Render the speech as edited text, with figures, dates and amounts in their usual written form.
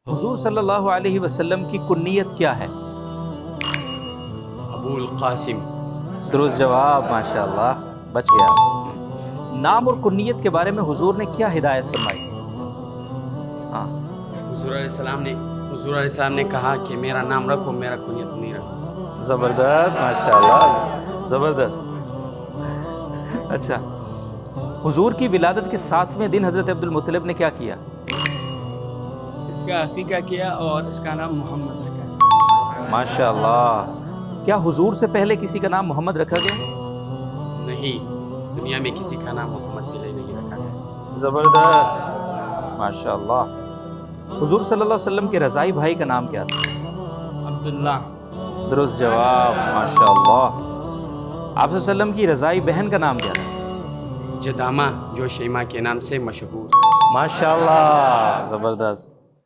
हुजूर सल्लल्लाहु अलैहि वसल्लम की कुन्नियत क्या है? अबुल कासिम। दुरुस्त जवाब, माशाअल्लाह, बच गया आप। नाम और कुन्नियत के बारे में हुजूर ने क्या हिदायत फरमाई? हाँ, हुजूर अलैहिस्सलाम ने कहा कि मेरा नाम रखो, मेरा कुनियत नहीं रखो। ज़बरदस्त, माशाअल्लाह, ज़बरदस्त। अच्छा, हुजूर की विलादत के 7वें दिन हज़रत अब्दुल मुत्तलिब ने क्या किया? इसका अकीका किया और इसका नाम मोहम्मद रखा। माशाअल्लाह। क्या हुजूर से पहले किसी का नाम मोहम्मद रखा गया? नहीं, दुनिया में किसी का नाम मोहम्मद पहले नहीं रखा गया। ज़बरदस्त, माशाअल्लाह। हुजूर सल्लल्लाहु अलैहि वसल्लम के रज़ाई भाई का नाम क्या था? अब्दुल्ला। दुरुस्त जवाब, माशाअल्लाह। आप वसल्लम की रज़ाई बहन का नाम क्या था? जदामा, जो शैमा के नाम से मशहूर। माशाअल्लाह, ज़बरदस्त।